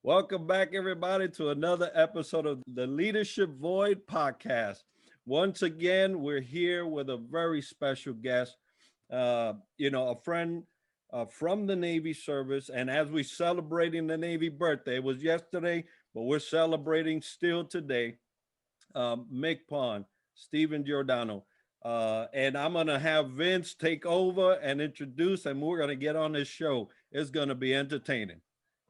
Welcome back, everybody, to another episode of the Leadership Void podcast. Once again, we're here with a very special guest, a friend from the Navy service. And as we celebrating the Navy birthday, it was yesterday, but we're celebrating still today, MCPON Steven Giordano. And I'm going to have Vince take over and introduce, and we're going to get on this show. It's going to be entertaining.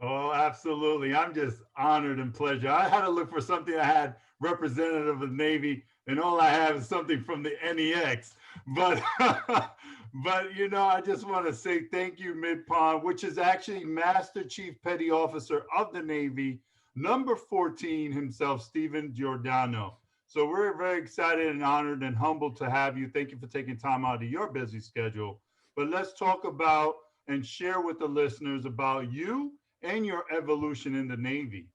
Oh, absolutely. I'm just honored and pleasure. I had to look for something I had representative of the Navy, and all I have is something from the NEX. But I just want to say thank you, MCPON, which is actually Master Chief Petty Officer of the Navy, number 14 himself, Stephen Giordano. So we're very excited and honored and humbled to have you. Thank you for taking time out of your busy schedule. But let's talk about and share with the listeners about you and your evolution in the Navy.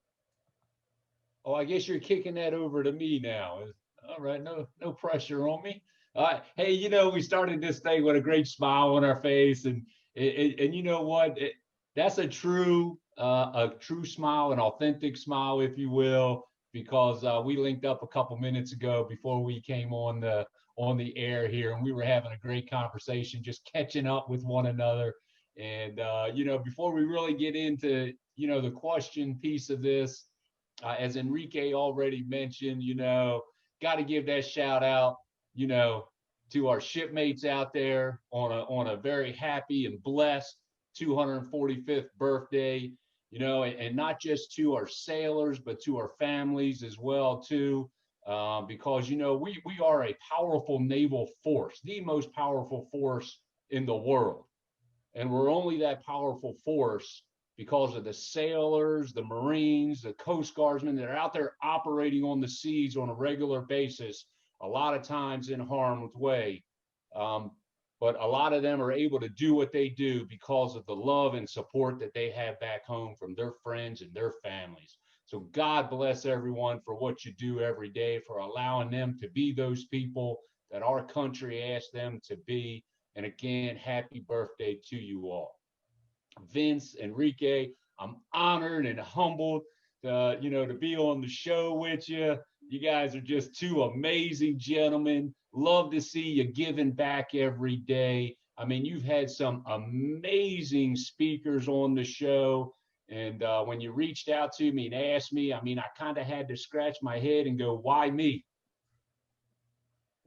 Oh, I guess you're kicking that over to me now. All right, no pressure on me. Hey, we started this thing with a great smile on our face, and you know what? That's a true smile, an authentic smile, if you will, because we linked up a couple minutes ago before we came on the air here, and we were having a great conversation, just catching up with one another. And, before we really get into, the question piece of this, as Enrique already mentioned, got to give that shout out, to our shipmates out there on a very happy and blessed 245th birthday, and not just to our sailors, but to our families as well, too. Because, we are a powerful naval force, the most powerful force in the world. And we're only that powerful force because of the sailors, the Marines, the Coast Guardsmen that are out there operating on the seas on a regular basis, a lot of times in harm's way. But a lot of them are able to do what they do because of the love and support that they have back home from their friends and their families. So God bless everyone for what you do every day, for allowing them to be those people that our country asked them to be. And again, happy birthday to you all. Vince, Enrique, I'm honored and humbled to be on the show with you. You guys are just two amazing gentlemen. Love to see you giving back every day. I mean, you've had some amazing speakers on the show. And when you reached out to me and asked me, I mean, I kind of had to scratch my head and go, why me?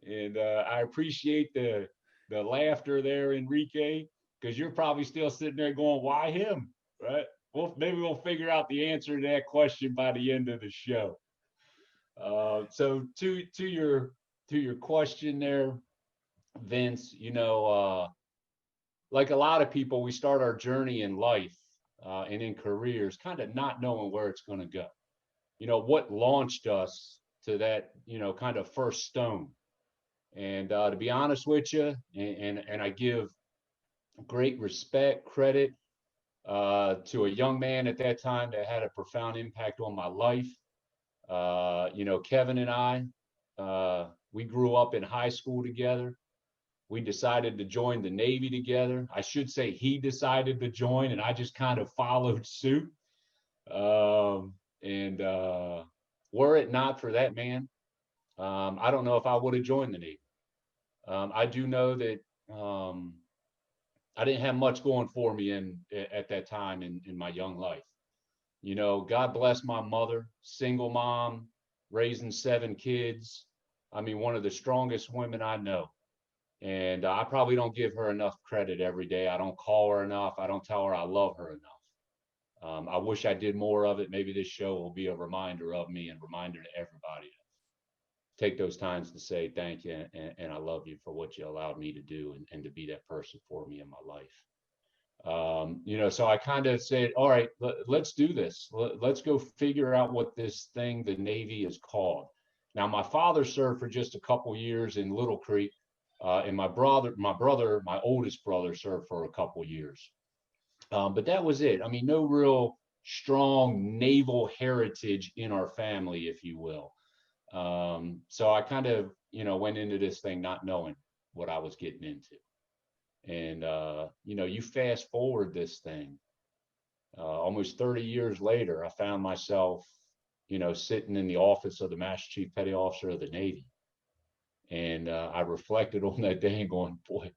And I appreciate the laughter there, Enrique, because you're probably still sitting there going, why him? Right? Well, maybe we'll figure out the answer to that question by the end of the show. So to your question there, Vince, like a lot of people, we start our journey in life and in careers kind of not knowing where it's going to go. What launched us to that, kind of first stone. And to be honest with you, and I give great respect, credit to a young man at that time that had a profound impact on my life. Kevin and I, we grew up in high school together. We decided to join the Navy together. I should say he decided to join, and I just kind of followed suit. And were it not for that man, I don't know if I would have joined the Navy. I do know that I didn't have much going for me at that time in my young life. God bless my mother, single mom, raising 7 kids. I mean, one of the strongest women I know. And I probably don't give her enough credit every day. I don't call her enough. I don't tell her I love her enough. I wish I did more of it. Maybe this show will be a reminder of me and a reminder to everybody to take those times to say thank you and I love you for what you allowed me to do and to be that person for me in my life. So I kind of said, all right, let's do this. Let's go figure out what this thing, the Navy, is called. Now, my father served for just a couple years in Little Creek, and my oldest brother, served for a couple years. But that was it. I mean, no real strong naval heritage in our family, if you will. So I kind of, went into this thing not knowing what I was getting into. And, you fast forward this thing, Almost 30 years later, I found myself, sitting in the office of the Master Chief Petty Officer of the Navy. And I reflected on that day and going, boy,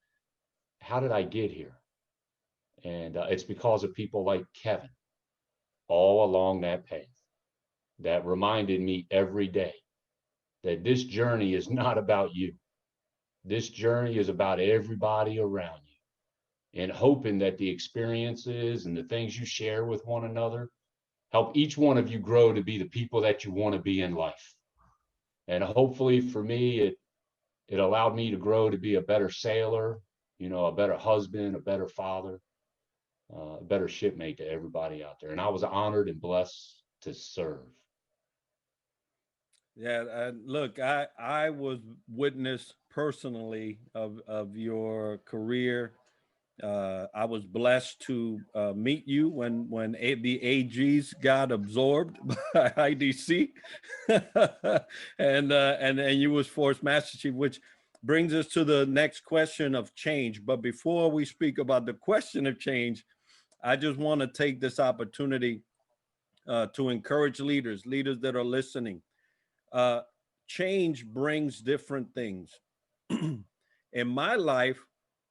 how did I get here? And it's because of people like Kevin all along that path that reminded me every day that this journey is not about you. This journey is about everybody around you, and hoping that the experiences and the things you share with one another help each one of you grow to be the people that you want to be in life. And hopefully for me, it allowed me to grow to be a better sailor, a better husband, a better father, a better shipmate to everybody out there. And I was honored and blessed to serve. Yeah, look, I was witness personally of your career. I was blessed to meet you when the AGs got absorbed by IDC, and you was Force Master Chief, which brings us to the next question of change. But before we speak about the question of change, I just want to take this opportunity to encourage leaders that are listening. Uh, Change brings different things. In my life,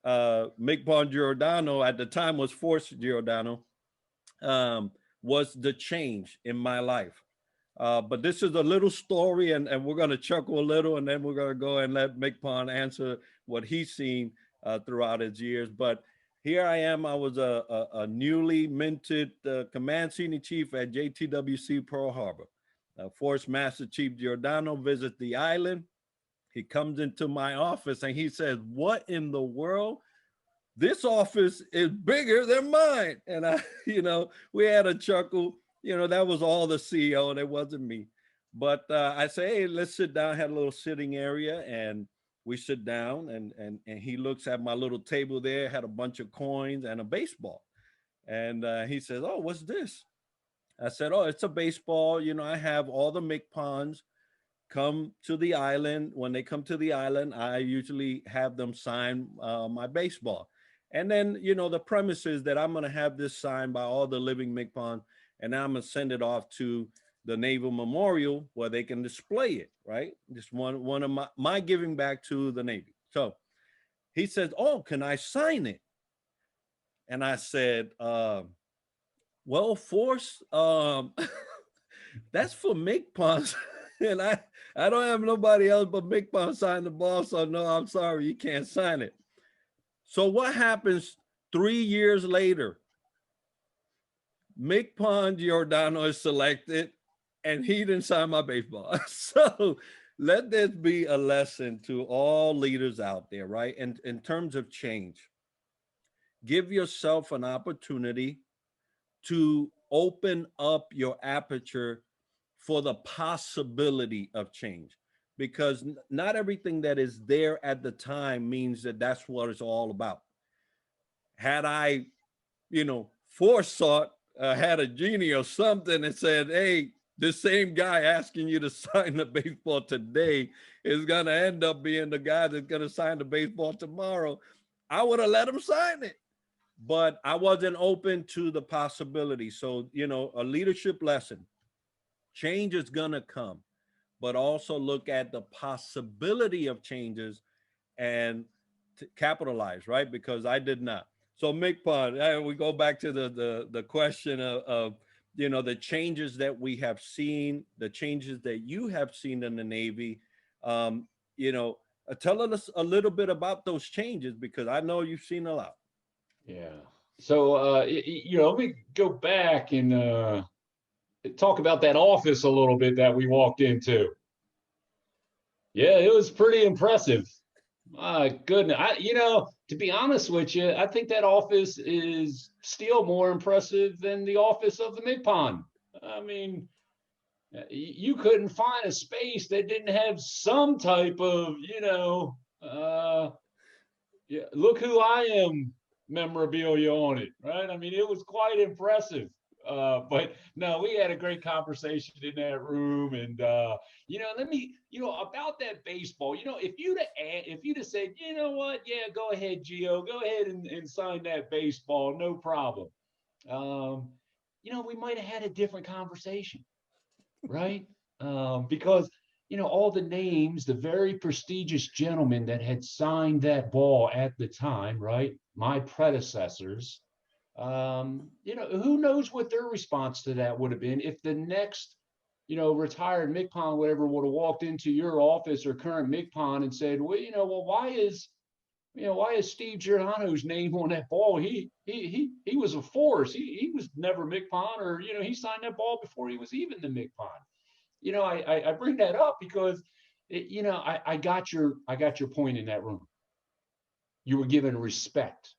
MCPON Giordano at the time was Force Giordano, was the change in my life. But this is a little story, and we're going to chuckle a little, and then we're going to go and let MCPON answer what he's seen throughout his years. But here I am. I was a newly minted Command Senior Chief at JTWC Pearl Harbor. Force Master Chief Giordano visits the island. He comes into my office and he says, "What in the world? This office is bigger than mine." And we had a chuckle. That was all the CEO, and it wasn't me. But I say, "Hey, let's sit down." Had a little sitting area, and we sit down, and he looks at my little table there, had a bunch of coins and a baseball. And he says, "Oh, what's this?" I said, "Oh, it's a baseball. I have all the MCPONs come to the island. When they come to the island, I usually have them sign my baseball. And then, the premise is that I'm going to have this signed by all the living MCPON, and I'm going to send it off to the Naval Memorial where they can display it, right? Just one of my giving back to the Navy." So he says, "Oh, can I sign it?" And I said, "Well, Force, that's for MCPONs." And I don't have nobody else but MCPON sign the ball. So no, I'm sorry, you can't sign it. So what happens 3 years later? MCPON Giordano is selected, and he didn't sign my baseball. So let this be a lesson to all leaders out there, right? And in terms of change, give yourself an opportunity to open up your aperture for the possibility of change, because not everything that is there at the time means that that's what it's all about. Had I, forethought, had a genie or something and said, "Hey, this same guy asking you to sign the baseball today is going to end up being the guy that's going to sign the baseball tomorrow," I would have let him sign it. But I wasn't open to the possibility. So, a leadership lesson: change is going to come, but also look at the possibility of changes and capitalize, right? Because I did not. So MCPON, we go back to the question of the changes that we have seen, the changes that you have seen in the Navy. Tell us a little bit about those changes, because I know you've seen a lot. Yeah. So, let me go back and talk about that office a little bit that we walked into. Yeah, it was pretty impressive. My goodness. To be honest with you, I think that office is still more impressive than the office of the MCPON. I mean, you couldn't find a space that didn't have some type of, yeah, look who I am memorabilia on it, right? I mean, it was quite impressive. But no, we had a great conversation in that room, and let me, about that baseball. If you'd have said, you know what, yeah, go ahead, Gio, go ahead and sign that baseball, no problem. we might have had a different conversation, right? Because, all the names, the very prestigious gentlemen that had signed that ball at the time, right? My predecessors, who knows what their response to that would have been if the next, retired MCPON, whatever, would have walked into your office or current MCPON and said, well, why is Steve Giordano's name on that ball? He was a force. He was never MCPON, or he signed that ball before he was even the MCPON. I bring that up because I got your point in that room. You were given respect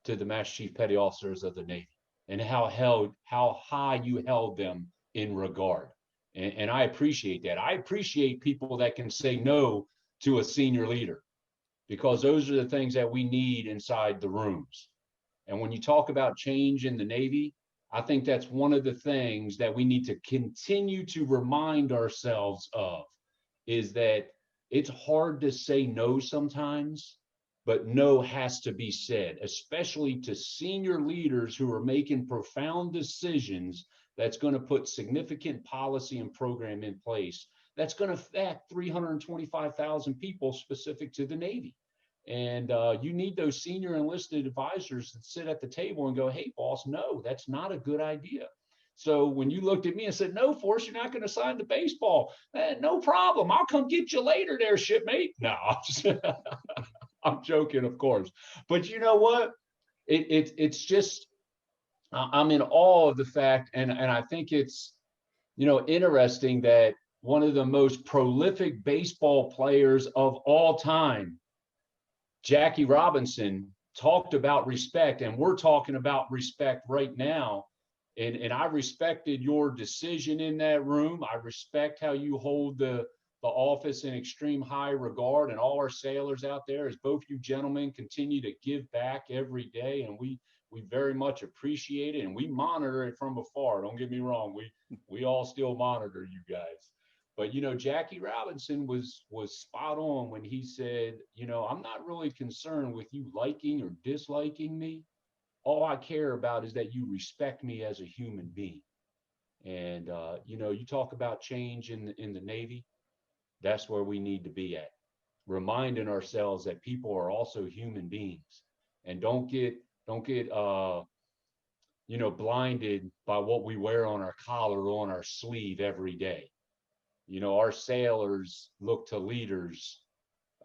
to the Master Chief Petty Officers of the Navy and how high you held them in regard. And I appreciate that. I appreciate people that can say no to a senior leader, because those are the things that we need inside the rooms. And when you talk about change in the Navy, I think that's one of the things that we need to continue to remind ourselves of, is that it's hard to say no sometimes, but no has to be said, especially to senior leaders who are making profound decisions that's going to put significant policy and program in place that's going to affect 325,000 people specific to the Navy. And you need those senior enlisted advisors that sit at the table and go, hey, boss, no, that's not a good idea. So when you looked at me and said, no, Force, you're not going to sign the baseball, no problem. I'll come get you later there, shipmate. No, I'm joking, of course. But you know what? It's just, I'm in awe of the fact, and I think it's, interesting that one of the most prolific baseball players of all time, Jackie Robinson, talked about respect, and we're talking about respect right now. And I respected your decision in that room. I respect how you hold the office in extreme high regard, and all our sailors out there, as both you gentlemen continue to give back every day, and we very much appreciate it, and we monitor it from afar. Don't get me wrong, we all still monitor you guys. But Jackie Robinson was spot on when he said, I'm not really concerned with you liking or disliking me. All I care about is that you respect me as a human being. And you talk about change in the Navy. That's where we need to be at, reminding ourselves that people are also human beings, and don't get blinded by what we wear on our collar or on our sleeve every day. Our sailors look to leaders,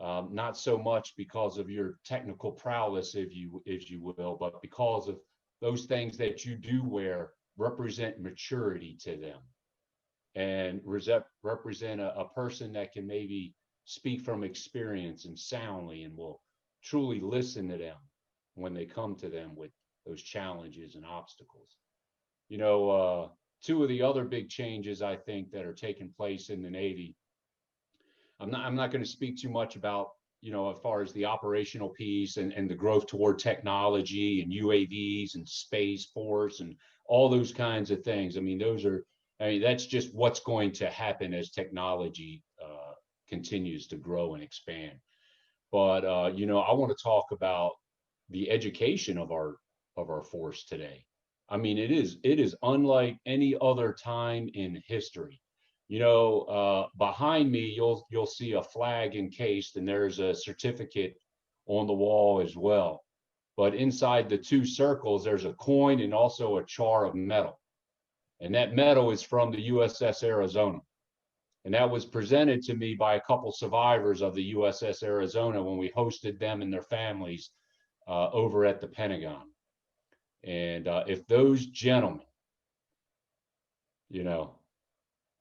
not so much because of your technical prowess, if you will, but because of those things that you do wear represent maturity to them, and represent a person that can maybe speak from experience and soundly, and will truly listen to them when they come to them with those challenges and obstacles. Two of the other big changes I think that are taking place in the Navy, I'm not going to speak too much about, as far as the operational piece and the growth toward technology and UAVs and Space Force and all those kinds of things. That's just what's going to happen as technology continues to grow and expand. But I want to talk about the education of our force today. It is unlike any other time in history. Behind me, you'll see a flag encased, and there's a certificate on the wall as well. But inside the two circles, there's a coin and also a char of metal. And that metal is from the USS Arizona. And that was presented to me by a couple survivors of the USS Arizona when we hosted them and their families over at the Pentagon. And if those gentlemen,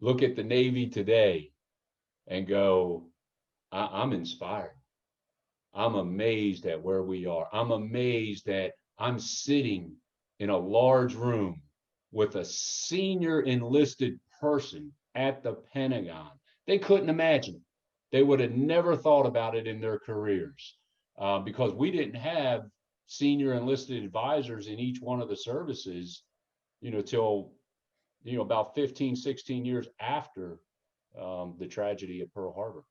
look at the Navy today and go, I'm inspired. I'm amazed at where we are. I'm amazed that I'm sitting in a large room with a senior enlisted person at the Pentagon. They couldn't imagine it. They would have never thought about it in their careers, because we didn't have senior enlisted advisors in each one of the services, till about 15, 16 years after the tragedy at Pearl Harbor.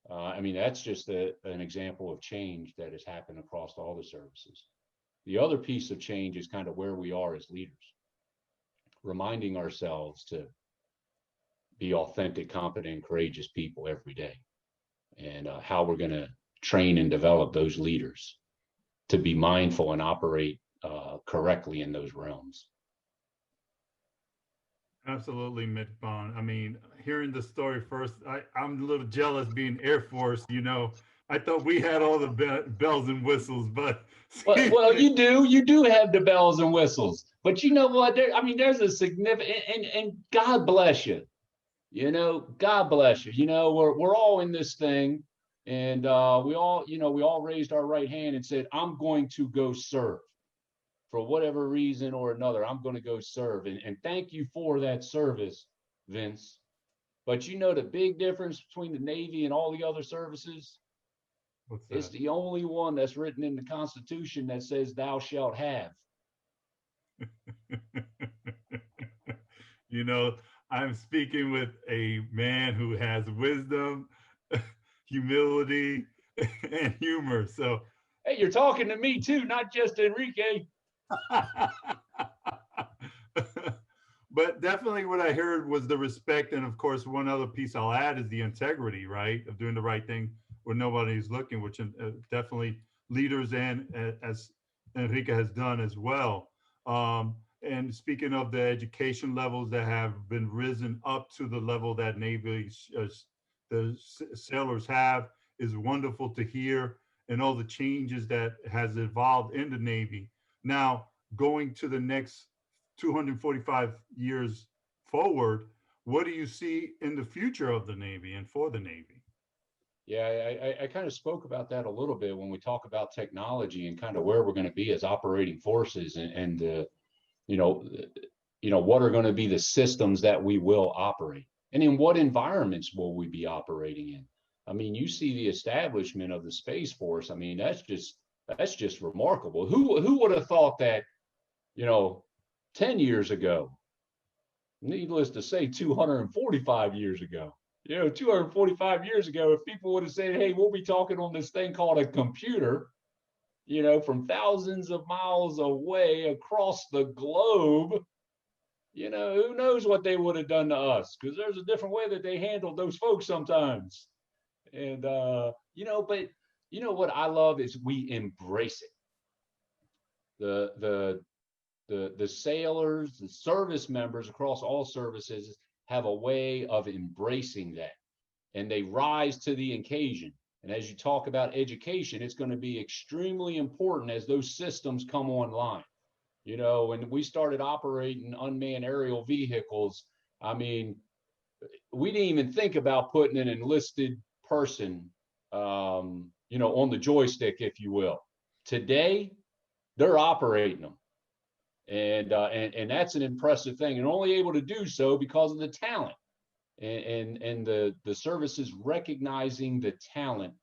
That's just an example of change that has happened across all the services. The other piece of change is kind of where we are as leaders. reminding ourselves to be authentic, competent, and courageous people every day, and how we're going to train and develop those leaders to be mindful and operate correctly in those realms. Absolutely, MCPON. I mean, hearing the story first, I'm a little jealous being Air Force. I thought we had all the bells and whistles, but well, you do have the bells and whistles, but you know what? There's a significant, and God bless you. God bless you. We're all in this thing, and we all raised our right hand and said, "I'm going to go serve." For whatever reason or another, I'm going to go serve. And thank you for that service, Vince. But the big difference between the Navy and all the other services? What's that? It's the only one that's written in the Constitution that says thou shalt have. I'm speaking with a man who has wisdom, humility, and humor. So, hey, you're talking to me too, not just Enrique. But definitely what I heard was the respect. And of course, one other piece I'll add is the integrity, right? Of doing the right thing when nobody's looking, which definitely leaders and as Enrique has done as well. And speaking of the education levels that have been risen up to the level that Navy, the sailors have, is wonderful to hear, and all the changes that has evolved in the Navy. Now, going to the next 245 years forward, what do you see in the future of the Navy and for the Navy? Yeah, I kind of spoke about that a little bit when we talk about technology and kind of where we're going to be as operating forces, and what are going to be the systems that we will operate, and in what environments will we be operating in. You see the establishment of the Space Force. That's just remarkable. Who would have thought that 10 years ago, needless to say 245 years ago, 245 years ago, if people would have said, hey, we'll be talking on this thing called a computer, from thousands of miles away across the globe, who knows what they would have done to us, because there's a different way that they handled those folks sometimes. And, but what I love is we embrace it. The sailors, the service members across all services have a way of embracing that, and they rise to the occasion. And as you talk about education, it's going to be extremely important as those systems come online. When we started operating unmanned aerial vehicles, we didn't even think about putting an enlisted person, on the joystick, if you will. Today, they're operating them. And that's an impressive thing, and only able to do so because of the talent and the services recognizing the talent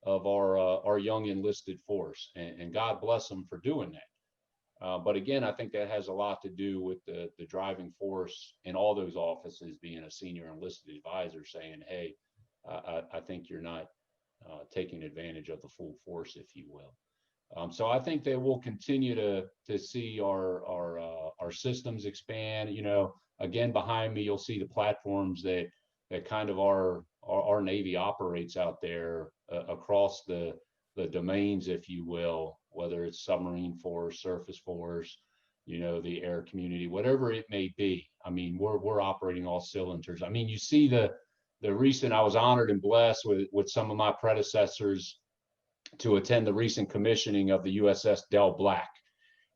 of our young enlisted force, and God bless them for doing that. But again, I think that has a lot to do with the driving force in all those offices being a senior enlisted advisor saying, hey, I think you're not taking advantage of the full force, if you will. So I think that we'll continue to see our systems expand. Again, behind me, you'll see the platforms that kind of our Navy operates out there across the domains, if you will, whether it's submarine force, surface force, the air community, whatever it may be. We're operating all cylinders. You see the recent, I was honored and blessed with some of my predecessors to attend the recent commissioning of the USS Del Black,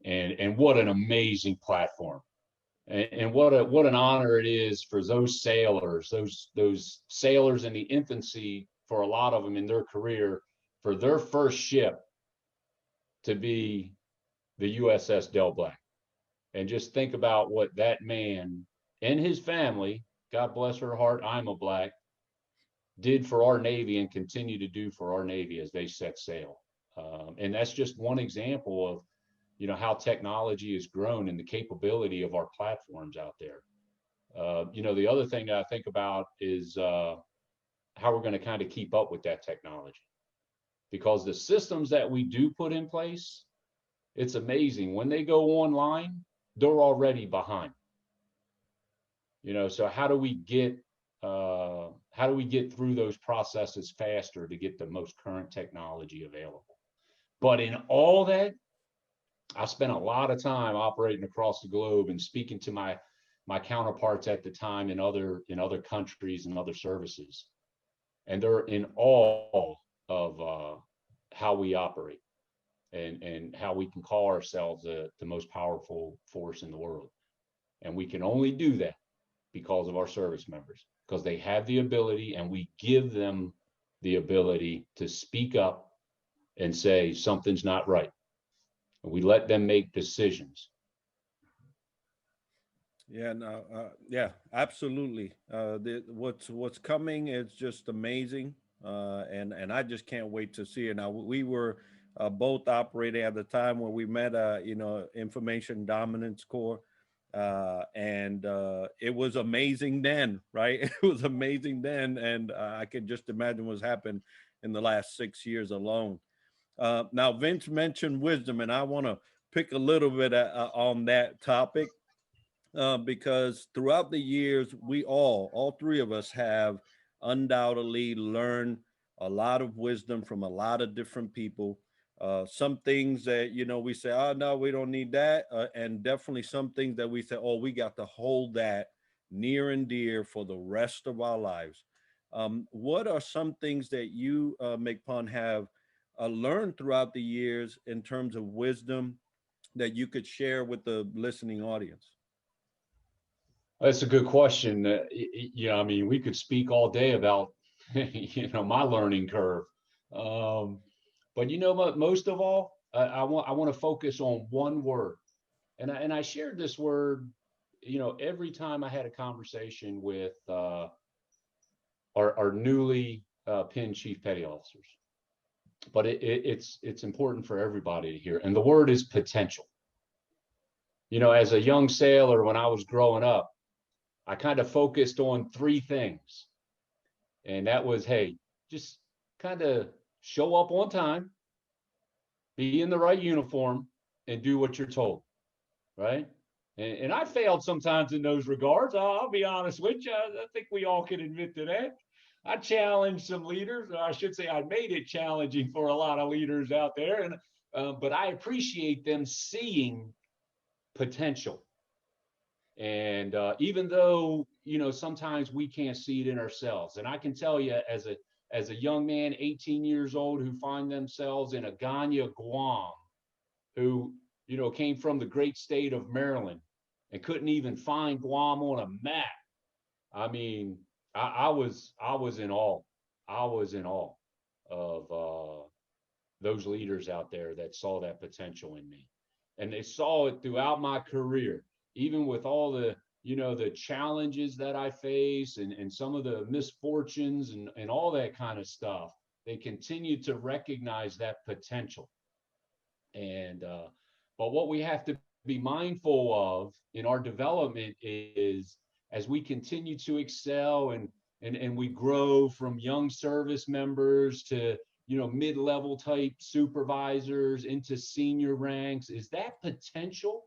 and what an amazing platform, and what an honor it is for those sailors, those sailors in the infancy, for a lot of them in their career, for their first ship to be the USS Del Black. And just think about what that man and his family, God bless her heart, I'm a Black, did for our Navy and continue to do for our Navy as they set sail. And that's just one example of, how technology has grown and the capability of our platforms out there. The other thing that I think about is how we're going to kind of keep up with that technology, because the systems that we do put in place, it's amazing. When they go online, they're already behind. So how do we get through those processes faster to get the most current technology available? But in all that, I spent a lot of time operating across the globe and speaking to my counterparts at the time in other countries and other services, and they're in awe of how we operate and how we can call ourselves the most powerful force in the world. And we can only do that because of our service members, because they have the ability, and we give them the ability to speak up and say something's not right. And we let them make decisions. Yeah, no, yeah, absolutely. What's coming is just amazing, and I just can't wait to see it. Now we were both operating at the time when we met, Information Dominance Corps, and it was amazing then, right? It was amazing then, and I could just imagine what's happened in the last 6 years alone. Now Vince mentioned wisdom, and I want to pick a little bit on that topic, because throughout the years, we all three of us have undoubtedly learned a lot of wisdom from a lot of different people. Some things that, we say, oh, no, we don't need that. And definitely some things that we say, oh, we got to hold that near and dear for the rest of our lives. What are some things that you, MCPON, have learned throughout the years in terms of wisdom that you could share with the listening audience? That's a good question. I mean, we could speak all day about, my learning curve. But what? Most of all, I want to focus on one word, and I shared this word, every time I had a conversation with our newly pinned chief petty officers. But it's important for everybody to hear, and the word is potential. As a young sailor, when I was growing up, I kind of focused on three things. And that was, hey, just kind of show up on time, be in the right uniform, and do what you're told, right? And I failed sometimes in those regards. I'll be honest with you. I think we all can admit to that. I challenged some leaders, or I should say I made it challenging for a lot of leaders out there. But I appreciate them seeing potential. And even though, sometimes we can't see it in ourselves. And I can tell you, as a young man, 18 years old, who find themselves in Agana, Guam, who, came from the great state of Maryland and couldn't even find Guam on a map. I mean, I was in awe. I was in awe of those leaders out there that saw that potential in me. And they saw it throughout my career, even with all the, the challenges that I face and some of the misfortunes and all that kind of stuff. They continue to recognize that potential. And, but what we have to be mindful of in our development is, as we continue to excel and we grow from young service members to, mid-level type supervisors into senior ranks, is that potential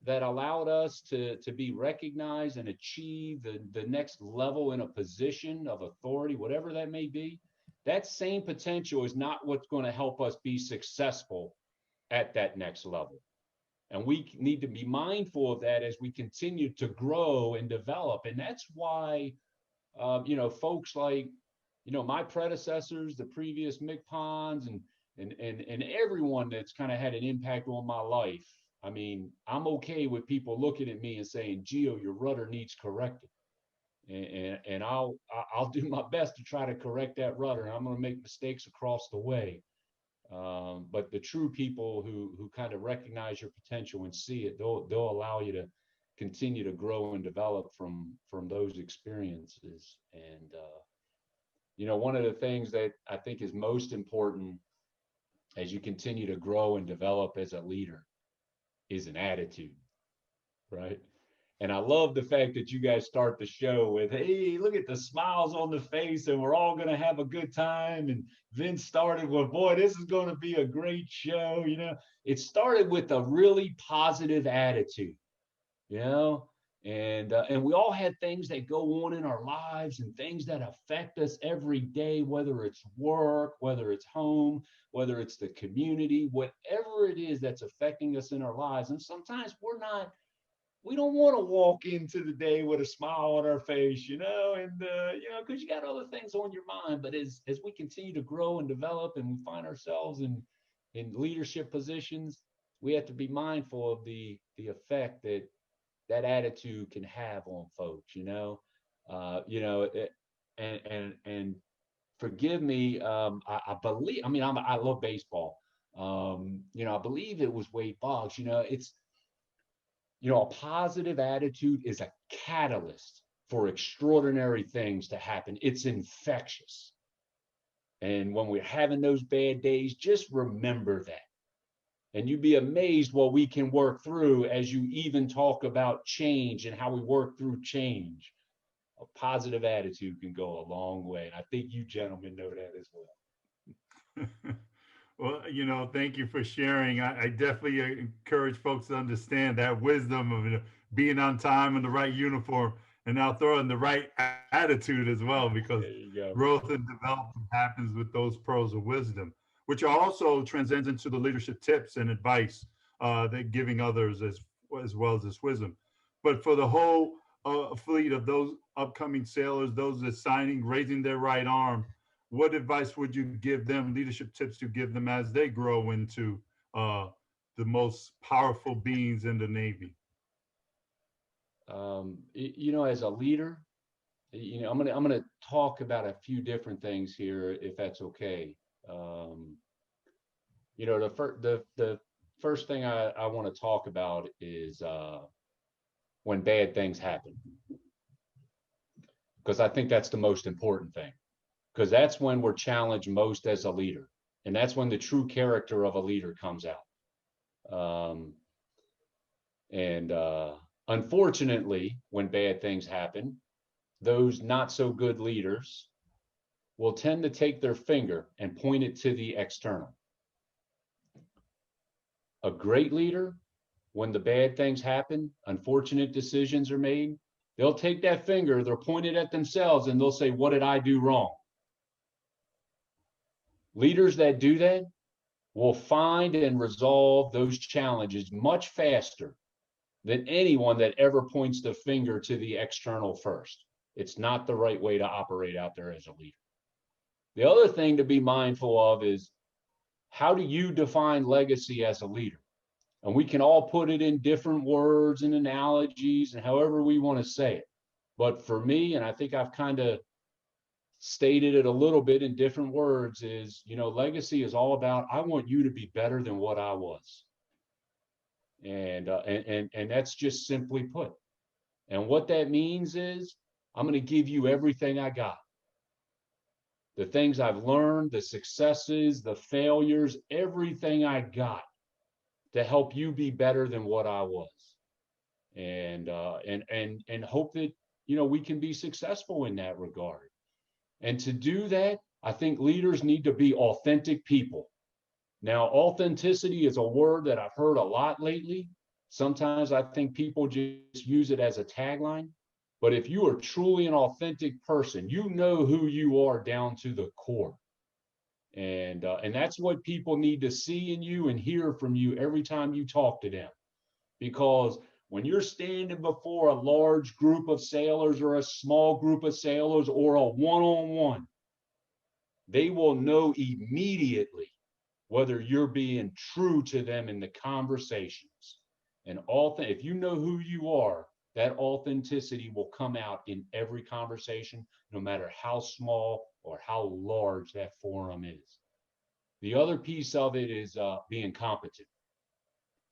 that allowed us to be recognized and achieve the next level in a position of authority, whatever that may be. That same potential is not what's going to help us be successful at that next level. And we need to be mindful of that as we continue to grow and develop. And that's why, folks like, my predecessors, the previous MCPONs, and everyone that's kind of had an impact on my life. I mean, I'm okay with people looking at me and saying, Gio, your rudder needs correcting. And I'll do my best to try to correct that rudder. I'm going to make mistakes across the way. But the true people who kind of recognize your potential and see it, they'll allow you to continue to grow and develop from those experiences. And one of the things that I think is most important as you continue to grow and develop as a leader is an attitude, right? And I love the fact that you guys start the show with, hey, look at the smiles on the face and we're all going to have a good time. And Vince started with, boy, this is going to be a great show. It started with a really positive attitude. And we all have things that go on in our lives and things that affect us every day, whether it's work, whether it's home, whether it's the community, whatever it is that's affecting us in our lives. And sometimes we don't want to walk into the day with a smile on our face, because you got other things on your mind. But as we continue to grow and develop and we find ourselves in leadership positions, we have to be mindful of the effect that attitude can have on folks, and forgive me. I believe, I love baseball. I believe it was Wade Boggs, a positive attitude is a catalyst for extraordinary things to happen. It's infectious. And when we're having those bad days, just remember that. And you'd be amazed what we can work through as you even talk about change and how we work through change. A positive attitude can go a long way. And I think you gentlemen know that as well. Well, thank you for sharing. I definitely encourage folks to understand that wisdom of being on time in the right uniform, and now throw in the right attitude as well, because growth and development happens with those pearls of wisdom, which also transcends into the leadership tips and advice that giving others as well as this wisdom. But for the whole fleet of those upcoming sailors, those that signing, raising their right arm, what advice would you give them, leadership tips to give them as they grow into the most powerful beings in the Navy? As a leader, I'm gonna talk about a few different things here, if that's okay. The first thing I want to talk about is when bad things happen, because I think that's the most important thing. Because that's when we're challenged most as a leader. And that's when the true character of a leader comes out. Unfortunately, when bad things happen, those not so good leaders will tend to take their finger and point it to the external. A great leader, when the bad things happen, unfortunate decisions are made, they'll take that finger, they'll point it at themselves, and they'll say, what did I do wrong? Leaders that do that will find and resolve those challenges much faster than anyone that ever points the finger to the external first. It's not the right way to operate out there as a leader. The other thing to be mindful of is, how do you define legacy as a leader? And we can all put it in different words and analogies and however we want to say it. But for me, and I think I've kind of stated it a little bit in different words, is, legacy is all about, I want you to be better than what I was. And that's just simply put. And what that means is, I'm going to give you everything I got. The things I've learned, the successes, the failures, everything I got to help you be better than what I was. And hope that, we can be successful in that regard. And to do that, I think leaders need to be authentic people. Now, authenticity is a word that I've heard a lot lately. Sometimes I think people just use it as a tagline. But if you are truly an authentic person, you know who you are down to the core. And that's what people need to see in you and hear from you every time you talk to them. Because when you're standing before a large group of sailors or a small group of sailors or a one-on-one, they will know immediately whether you're being true to them in the conversations. And if you know who you are, that authenticity will come out in every conversation, no matter how small or how large that forum is. The other piece of it is being competent.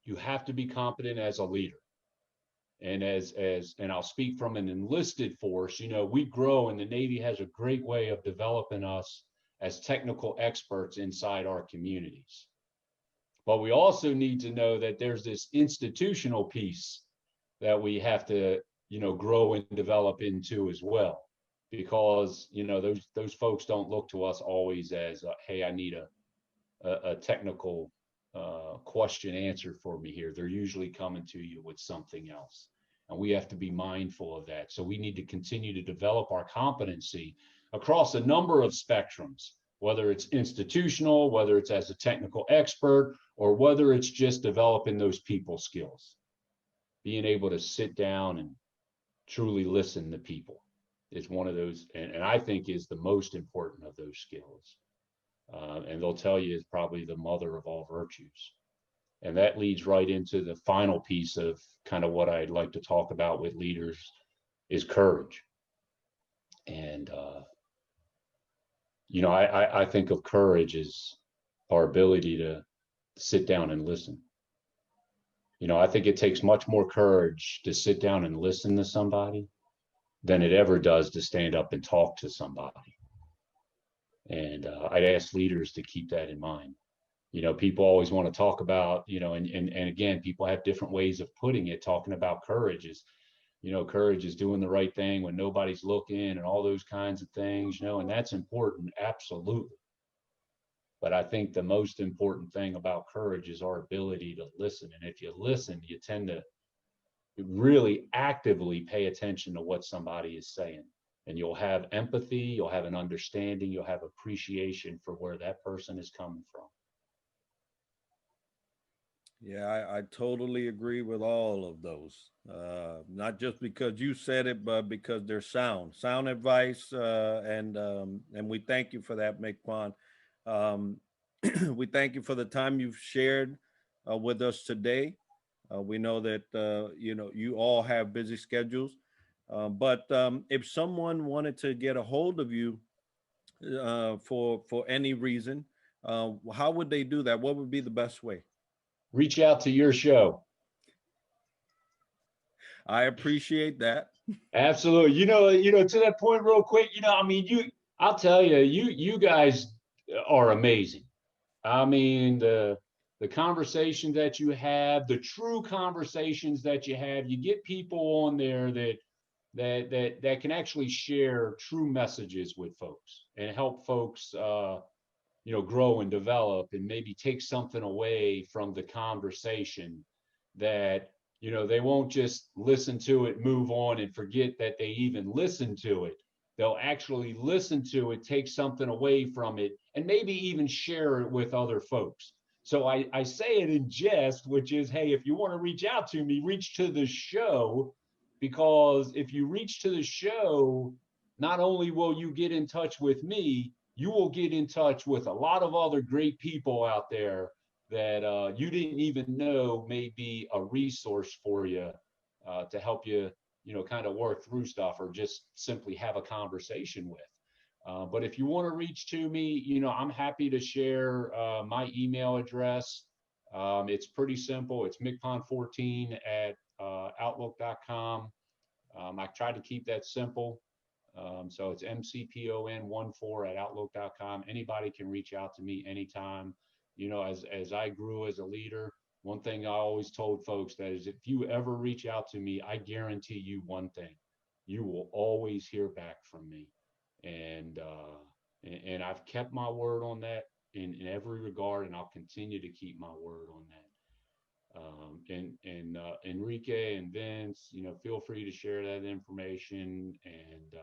You have to be competent as a leader. And and I'll speak from an enlisted force, we grow, and the Navy has a great way of developing us as technical experts inside our communities. But we also need to know that there's this institutional piece that we have to, grow and develop into as well. Because, those folks don't look to us always as, hey, I need a technical question answered for me here. They're usually coming to you with something else. And we have to be mindful of that. So we need to continue to develop our competency across a number of spectrums, whether it's institutional, whether it's as a technical expert, or whether it's just developing those people skills. Being able to sit down and truly listen to people is one of those, and I think is the most important of those skills. And they'll tell you it's probably the mother of all virtues. And that leads right into the final piece of kind of what I'd like to talk about with leaders is courage. And, you know, I think of courage as our ability to sit down and listen. You know, I think it takes much more courage to sit down and listen to somebody than it ever does to stand up and talk to somebody. And I'd ask leaders to keep that in mind. You know, people always want to talk about, you know, and again, people have different ways of putting it. Talking about courage is, you know, courage is doing the right thing when nobody's looking and all those kinds of things, you know, and that's important, absolutely. But I think the most important thing about courage is our ability to listen. And if you listen, you tend to really actively pay attention to what somebody is saying. And you'll have empathy, you'll have an understanding, you'll have appreciation for where that person is coming from. Yeah, I totally agree with all of those. Not just because you said it, but because they're sound advice. And we thank you for that, MCPON. We thank you for the time you've shared with us today. We know that, you know, you all have busy schedules. But if someone wanted to get a hold of you for any reason, how would they do that? What would be the best way? Reach out to your show. I appreciate that. Absolutely. You know, to that point real quick, you know, I mean, I'll tell you, you guys are amazing. I mean, the conversations that you have, the true conversations that you have, you get people on there that can actually share true messages with folks and help folks, you know, grow and develop and maybe take something away from the conversation that, you know, they won't just listen to it, move on and forget that they even listened to it. They'll actually listen to it, take something away from it, and maybe even share it with other folks. So I say it in jest, which is, hey, if you want to reach out to me, reach to the show, because if you reach to the show, not only will you get in touch with me, you will get in touch with a lot of other great people out there that you didn't even know may be a resource for you to help you, you know, kind of work through stuff or just simply have a conversation with. But if you want to reach to me, you know, I'm happy to share my email address. It's pretty simple. It's mcpon14@outlook.com. I try to keep that simple. So it's MCPON14@outlook.com. Anybody can reach out to me anytime. You know, as I grew as a leader, one thing I always told folks that is, if you ever reach out to me, I guarantee you one thing: you will always hear back from me. And I've kept my word on that in every regard, and I'll continue to keep my word on that. Enrique and Vince, you know, feel free to share that information. And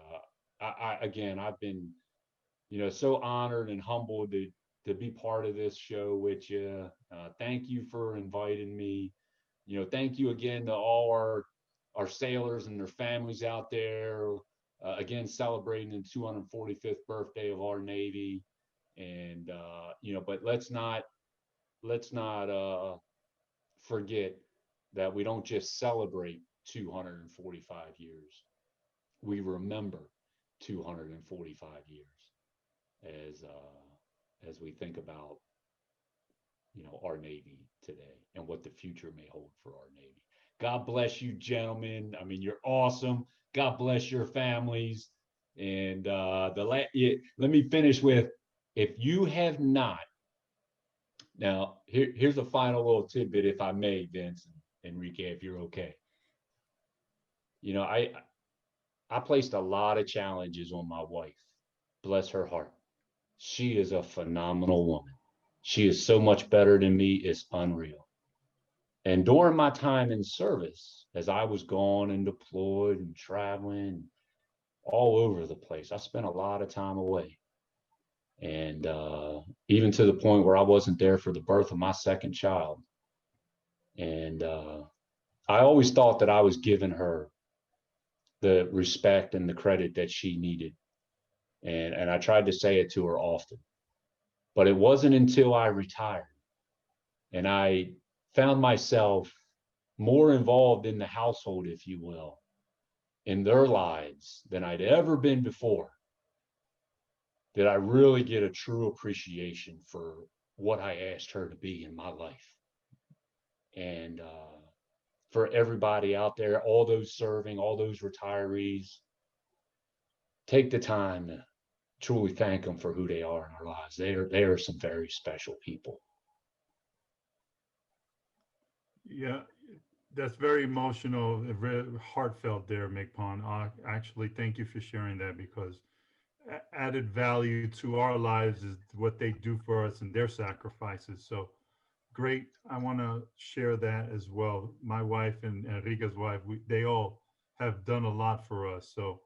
again, I've been, you know, so honored and humbled to be part of this show with you. Thank you for inviting me. You know, thank you again to all our sailors and their families out there. Again, celebrating the 245th birthday of our Navy. And you know, but let's not forget that we don't just celebrate 245 years. We remember 245 years as we think about, you know, our Navy today and what the future may hold for our Navy. God bless you, gentlemen. I mean, you're awesome. God bless your families. And let me finish with, if you have not, now here's a final little tidbit, if I may, Vince and Enrique, if you're okay. You know, I placed a lot of challenges on my wife. Bless her heart. She is a phenomenal woman. She is so much better than me. It's unreal. And during my time in service, as I was gone and deployed and traveling all over the place, I spent a lot of time away. And even to the point where I wasn't there for the birth of my second child. And I always thought that I was giving her the respect and the credit that she needed. And I tried to say it to her often. But it wasn't until I retired and I found myself more involved in the household, if you will, in their lives than I'd ever been before, did I really get a true appreciation for what I asked her to be in my life. And for everybody out there, all those serving, all those retirees, take the time to truly thank them for who they are in our lives. They are some very special people. Yeah, that's very emotional, very heartfelt there, MCPON. Actually, thank you for sharing that, because added value to our lives is what they do for us and their sacrifices. So great. I want to share that as well. My wife and Enrique's wife, they all have done a lot for us. So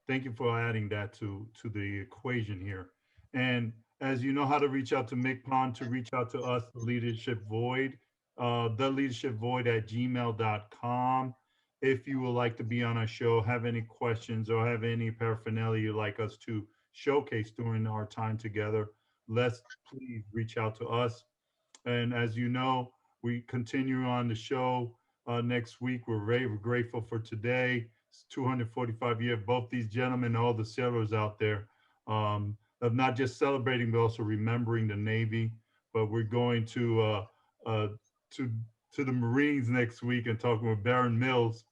thank you for adding that to the equation here. And as you know how to reach out to MCPON, to reach out to us, the Leadership Void, theleadershipvoid@gmail.com. If you would like to be on our show, have any questions, or have any paraphernalia you'd like us to showcase during our time together, let's please reach out to us. And as you know, we continue on the show next week. We're very grateful for today. It's 245 years. Both these gentlemen, all the sailors out there, of not just celebrating, but also remembering the Navy. But we're going to the Marines next week and talking with Baron Mills,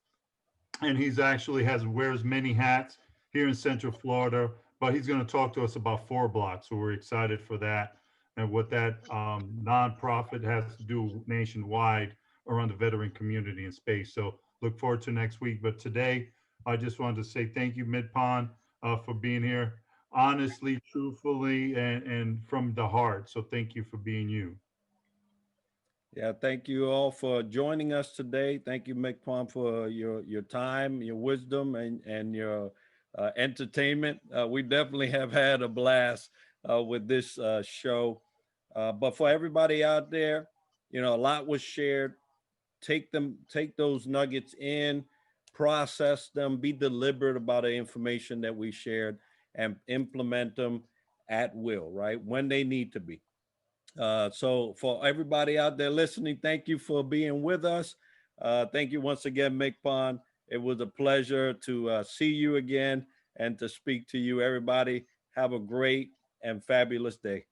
and he's actually wears many hats here in Central Florida. But he's going to talk to us about 4 Block, so we're excited for that and what that nonprofit has to do nationwide around the veteran community in space. So look forward to next week. But today, I just wanted to say thank you, MCPON, for being here, honestly, truthfully, and from the heart. So thank you for being you. Yeah, thank you all for joining us today. Thank you, MCPON, for your time, your wisdom, and your entertainment. We definitely have had a blast with this show. But for everybody out there, a lot was shared. Take those nuggets in, process them, be deliberate about the information that we shared, and implement them at will, right? When they need to be. So for everybody out there listening, thank you for being with us. Thank you once again, MCPON. It was a pleasure to see you again and to speak to you. Everybody have a great and fabulous day.